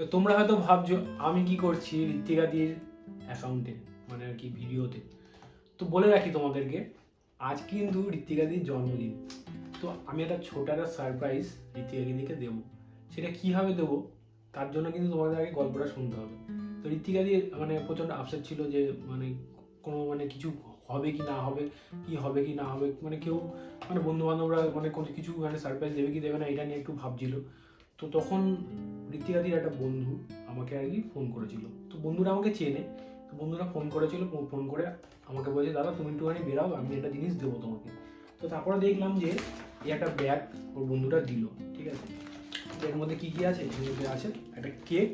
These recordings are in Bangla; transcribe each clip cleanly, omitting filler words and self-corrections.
তো তোমরা হয়তো ভাবছো আমি কি করছি ঋত্বিকাদির অ্যাকাউন্টে, মানে আর কি ভিডিওতে। তো বলে রাখি তোমাদেরকে, আজ কিন্তু ঋত্বিকাদির জন্মদিন। তো আমি একটা ছোট একটা সারপ্রাইজ ঋত্বিকাদিকে দেবো। সেটা কীভাবে দেবো তার জন্য কিন্তু তোমাদের আগে গল্পটা শুনতে হবে। তো ঋত্বিকাদি মানে প্রচণ্ড আপসেট ছিল যে মানে কোনো মানে কিছু হবে কি না হবে, কি হবে কি না হবে, মানে কেউ মানে বন্ধু বান্ধবরা মানে কোনো কিছু মানে সারপ্রাইজ দেবে কি দেবে না এটা নিয়ে একটু ভাবছিল। তো তখন ঋত্বিকাদির একটা বন্ধু আমাকে আর কি ফোন করেছিল। তো বন্ধুরা আমাকে চেনে, তো বন্ধুরা ফোন করেছিল, ফোন করে আমাকে বলছে দাদা তুমি একটুখানি বেরাও, আমি একটা জিনিস দেবো তোমাকে। তো তারপরে দেখলাম যে এই একটা ব্যাগ ওর বন্ধুটা দিল, ঠিক আছে। এর মধ্যে কী কী আছে, এর মধ্যে আছে একটা কেক,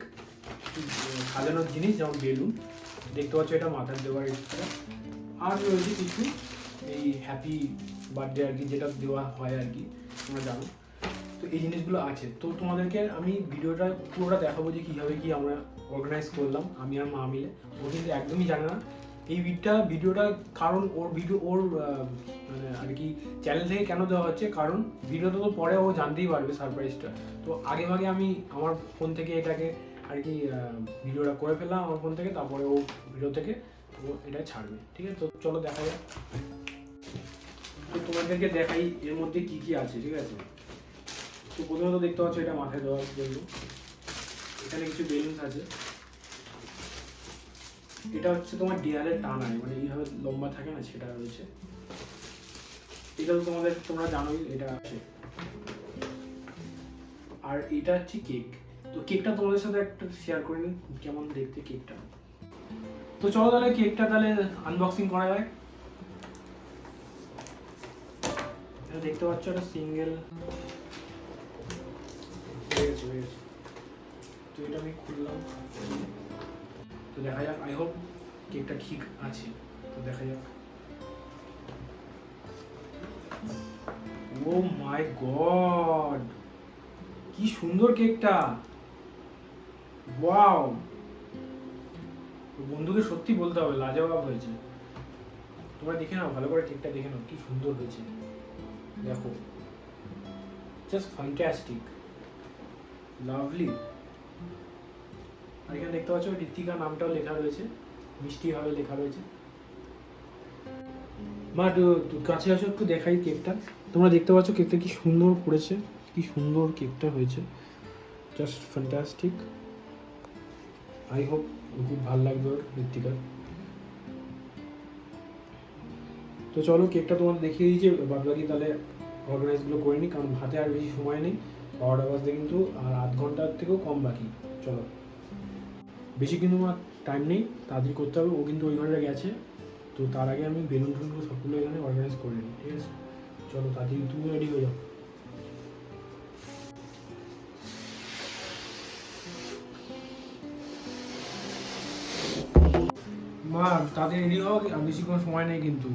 সাজানোর জিনিস যেমন বেলুন, দেখতে পাচ্ছ এটা মাথার দেওয়ার একটা, আর রয়েছে কিছু এই হ্যাপি বার্থডে আর কি যেটা দেওয়া হয় আর কি, তোমরা জানো। তো এই জিনিসগুলো আছে। তো তোমাদেরকে আমি ভিডিওটা পুরোটা দেখাবো যে কীভাবে কি আমরা অর্গানাইজ করলাম আমি আর মা মিলে। ও কিন্তু একদমই জানে না এই ভিডিওটা, কারণ ওর ভিডিও ওর মানে আর কি চ্যানেল থেকে কেন দেওয়া হচ্ছে, কারণ ভিডিওটা তো পরে ও জানতেই পারবে সারপ্রাইজটা। তো আগে ভাগে আমি আমার ফোন থেকে এটাকে আর কি ভিডিওটা করে ফেললাম আমার ফোন থেকে, তারপরে ও ভিডিও থেকে ও এটা ছাড়বে, ঠিক আছে। তো চলো দেখা যাক। তো তোমাদেরকে দেখাই এর মধ্যে কি কি আছে, ঠিক আছে। তো প্রথমত দেখতে পাচ্ছ এটা মাথায় দেওয়ার জন্য, এখানে কিছু বেলুনস আছে। এটা হচ্ছে তোমার দেয়ালের টানায়, মানে এইভাবে লম্বা থাকে না, সেটা রয়েছে। এটা তো তোমরা জানোই এটা আছে। আর এটা হচ্ছে কেক। তো কেকটা তোমাদের সাথে একটা শেয়ার করে নিই কেমন দেখতে কেকটা। তো চলো তাহলে কেকটা তাহলে আনবক্সিং করা যায়। এটা দেখতে পাচ্ছ একটা সিঙ্গেল হয়ে গেছে। তো এটা আমি খুললাম, তো দেখা যাক। আই হোপ কেকটা ঠিক আছে, তো দেখা যাক। ও মাই গড, কি সুন্দর কেকটা, ওয়াও। বন্ধুকে সত্যি বলতে হবে লাজবাব হয়েছে। তোমরা দেখে নাও ভালো করে, কেকটা দেখে নাও কি সুন্দর হয়েছে, দেখো, জাস্ট ফ্যান্টাস্টিক, লাভলি। আর এখানে দেখতে পাচ্ছ ঋত্বিকা নামটাও লেখা রয়েছে, মিষ্টি ভাবে লেখা রয়েছে। মা কাছে আসো একটু দেখাই কেকটা। তোমরা দেখতে পাচ্ছ কেকটা কি সুন্দর করেছে, কি সুন্দর কেকটা হয়েছে, জাস্ট ফ্যান্টাস্টিক। আই হোপ খুব ভালো লাগবে ওর, ঋত্বিকার। তো চলো কেকটা তোমার দেখিয়ে দিয়েছি, বাদ বাকি তাহলে অর্গানাইজগুলো করে নিই, কারণ হাতে আর বেশি সময় নেই। 12টা বাজতে কিন্তু আর আধ ঘন্টার থেকেও কম বাকি। চলো, বেশি কিন্তু আমার টাইম নেই, তাড়াতাড়ি করতে হবে। ও কিন্তু ওই ঘরে গেছে, তো তার আগে আমি বেলুন টেলুনগুলো সবগুলো এখানে অর্গানাইজ করে নিই, ঠিক আছে। চলো তাড়াতাড়ি তুমি রেডি হয়ে যাও। মা তাড়াতাড়ি রেডি হও, আর বেশি কোনো সময় নেই কিন্তু।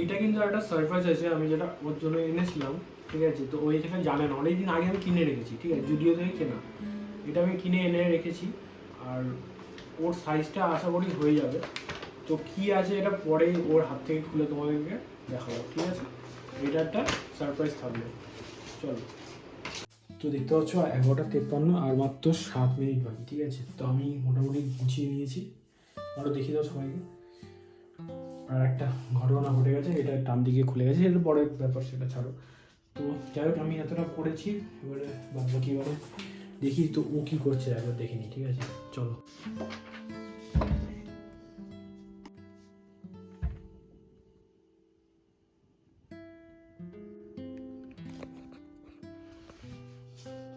এইটা কিন্তু একটা সারপ্রাইজ আছে আমি যেটা ওর জন্য এনেছিলাম, ঠিক আছে। তো ওই এখানে জানে না, অনেকদিন আগে আমি কিনে রেখেছি, ঠিক আছে, জুডিও থেকে কেনা। এটা আমি কিনে এনে রেখেছি, আর ওর সাইজটা আশা করি হয়ে যাবে। তো কি আছে এটা পরে ওর হাত থেকে খুলে তোমাদেরকে দেখাবো, ঠিক আছে। এটা একটা সারপ্রাইজ থাকবে। চলো, তো দেখতে পাচ্ছ 11টা 53 আর মাত্র 7 মিনিট বাকি, ঠিক আছে। তো আমি মোটামুটি গুছিয়ে নিয়েছি, আরও দেখিয়ে দাও সবাইকে। আর একটা ঘটনা ঘটে গেছে, এটা টান দিকে খুলে গেছে, এটা পরের ব্যাপার, সেটা ছাড়ো। তো যাই হোক আমি এতটা করেছি, এবারে বাদ বাকি এবারে দেখি তো ও কি করছে, একবার দেখে নিই, ঠিক আছে। চলো,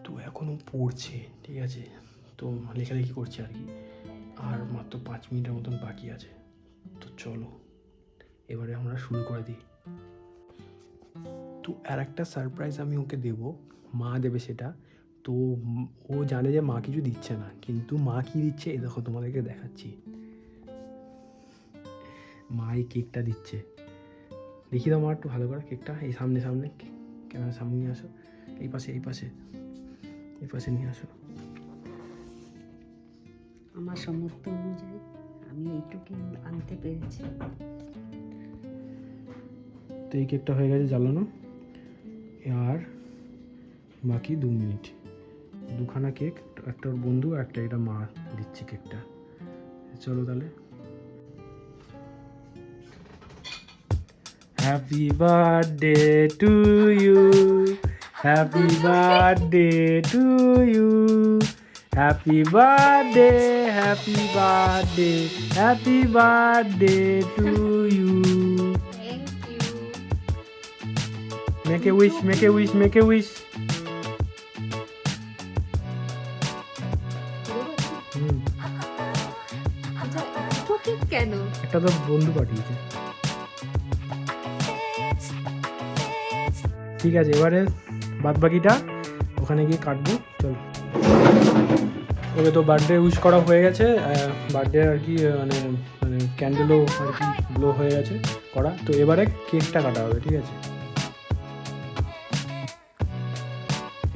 তো এখনো পড়ছে, ঠিক আছে। তো লেখালেখি করছে আর কি, আর মাত্র 5 মিনিটের মতন বাকি আছে। তো চলো এবারে আমরা শুরু করে দিই। তো আর একটা সারপ্রাইজ আমি ওকে দেব, মা দেবে সেটা। তো ও জানে যে মা কিছু দিচ্ছে না, কিন্তু মা কি দিচ্ছে এই দেখো তোমাদেরকে দেখাচ্ছি। মা এই কেকটা দিচ্ছে, দেখিয়ে দাও মা একটু ভালো করে কেকটা। এই সামনে সামনে ক্যামেরার সামনে নিয়ে আসো, এই পাশে নিয়ে আসো। আমার সামর্থ্য অনুযায়ী আমি এইটুকুই আনতে পেরেছি। তো এই কেকটা হয়ে গেছে জ্বালানো, আর বাকি 2 মিনিট। দুখানা কেক, একটা ওর বন্ধু আর একটা এটা মা দিচ্ছে কেকটা। চলো তাহলে। Happy birthday to you, happy birthday to you, happy birthday, happy birthday, happy birthday to you. Thank you. Make a wish, make a wish, make a wish. কেন? একটা তো বন্ধু পাঠিয়েছে। ঠিক আছে, এবারে বাদ বাকিটা ওখানে গিয়ে কাটবো। চল, ওকে তো বার্থডে উইশ করা হয়ে গেছে। বার্থডে আর কি মানে মানে ক্যান্ডেলও আর কি ব্লো হয়ে গেছে করা। তো এবারে কেকটা কাটা হবে, ঠিক আছে?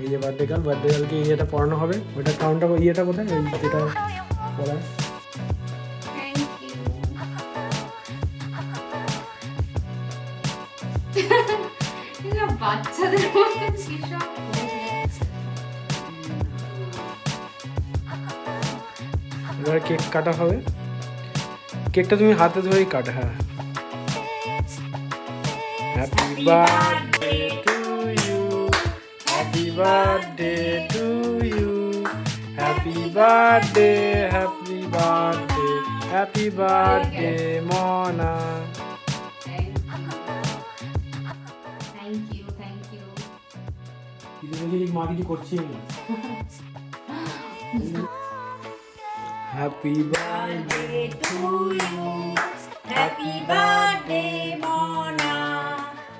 এই যে বার্থডে গার্লকে ইয়েটা পড়ানো হবে। ওইটা কাউন্টটা ইয়েটা কোথায়, ওই যেটা পড়া। বাচ্চাদের মতো কিসব এবারে কেক কাটা হবে। কেকটা তুমি হাতে ধরেই কাটা। হ্যাঁ, happy birthday to you, happy birthday to you, happy birthday, happy birthday, happy birthday Mona. Thank you, thank you. কিছু দেখি মা কিছু করছি না। Happy birthday to you, happy birthday Mona,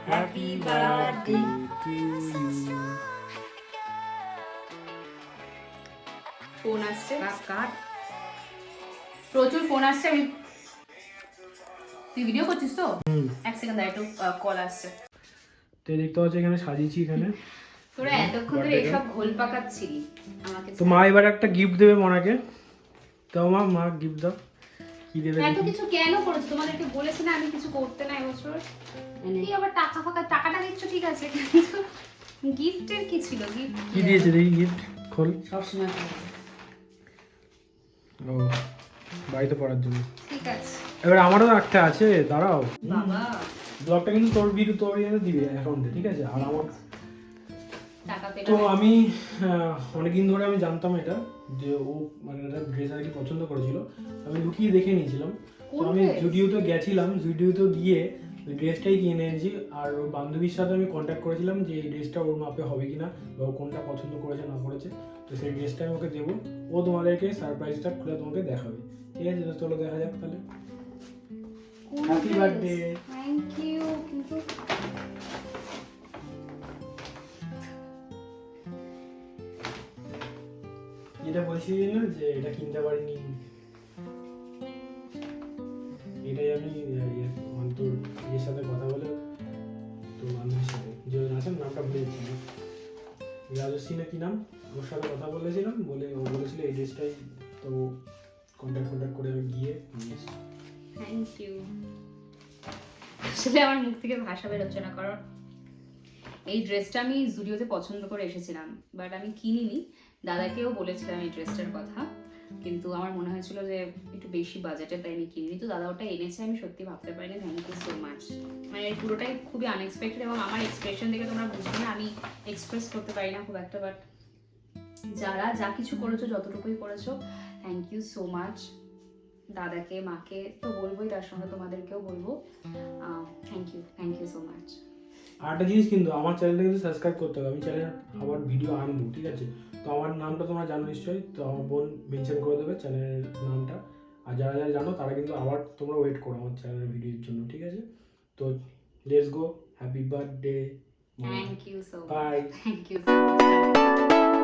happy birthday to you. Phone আসছে, কাট। প্রচুর ফোন আসছে। আমি তুই ভিডিও করছিস তো? এক সেকেন্ড দাঁড়া, একটু কল আসছে। তো দেখতে পাচ্ছ এখানে সাজিয়েছি এখানে। তোরা এতক্ষণ ধরে এসব ঘোল পাকাচ্ছিলি আমাকে। তো মা এবার একটা গিফট দেবে মনাকে। তো মা গিফট দাও। কি দেবে? এত কিছু কেন করেছো? তোমাদেরকে বলেছি না আমি কিছু করতে না এবছর। কি আবার টাকাটা দিচ্ছ ঠিক আছে, কিন্তু গিফটের কি ছিল? গিফট কি দিয়েছে দেখি, গিফট খোল। সবসময় ও, বাড়িতে পড়ার জন্য। ঠিক আছে। এবার আমারও একটা আছে, দাঁড়াও। বাবা, ব্লগটা কিন্তু তোর ভিডিও তোর ইয়ে দিবে অ্যাকাউন্টে, ঠিক আছে? আর আমার টাকা পেলে তো আমি অনেকদিন ধরে আমি জানতাম এটা, যে ও মানে একটা ড্রেস আর কি পছন্দ করেছিল। আমি লুকিয়ে দেখে নিয়েছিলাম। তো আমি জুডিওতে গেছিলাম, জুডিওতে গিয়ে ওই ড্রেসটাই কিনে এনেছি। আর ওর বান্ধবীর সাথে আমি কন্ট্যাক্ট করেছিলাম যে এই ড্রেসটা ওর মাপে হবে কিনা, বা ও কোনটা পছন্দ করেছে না করেছে। তো সেই ড্রেসটা আমি ওকে দেবো, ও তোমাদেরকে সারপ্রাইজটা খুলে তোমাকে দেখাবে, ঠিক আছে? তো চলো দেখা যাক তাহলে। Happy birthday. Thank you. কিন্তু যেটা বলছিলি না যে এটা কিনতে পারিনি, এটাই আমি তোর ইয়ের সাথে কথা বলে, তোর বান্ধবীর সাথে যে আছে নামটা ভুলে যাচ্ছি, রাজস্বী না কি নাম, ওর সাথে কথা বলেছিলাম, বলে ও বলেছিল এই ড্রেসটাই। তো কন্ট্যাক্ট করে আমি গিয়ে নিয়েছি। Thank you. আসলে আমার মুখ থেকে ভাষা বেরোচ্ছে না, কারণ এই ড্রেসটা আমি জুডিওতে পছন্দ করে এসেছিলাম, বাট আমি কিনিনি। দাদাকেও বলেছিলাম এই ড্রেসটার কথা, কিন্তু আমার মনে হয়েছিল যে একটু বেশি বাজেটে, তাই আমি কিনিনি। তো দাদা ওটা এনেছে, আমি সত্যি ভাবতে পারিনি। Thank you so much. মানে এই পুরোটাই খুবই আনএক্সপেক্টেড, এবং আমার এক্সপ্রেশন দেখে তোমরা বুঝবে না, আমি এক্সপ্রেস করতে পারি না খুব একটা। বাট যারা যা কিছু করেছো, যতটুকুই করেছো, থ্যাংক ইউ সো মাচ। দাদাকে, মাকে তো বলবোই, তার সঙ্গে তোমাদেরকেও বলবো। Thank you so much. আর একটা জিনিস, কিন্তু আমার চ্যানেলটা কিন্তু সাবস্ক্রাইব করতে হবে। আমি চ্যানেলে আবার ভিডিও আনবো, ঠিক আছে? তো আমার নামটা তোমরা জানো নিশ্চয়ই, তো আমার বোন মেনশন করে দেবে চ্যানেলের নামটা। আর যারা যারা জানো তারা কিন্তু আবার তোমরা ওয়েট করো আমার চ্যানেলের ভিডিওর জন্য, ঠিক আছে? তো let's go, happy birthday. Thank you so much. Bye. Thank you so much.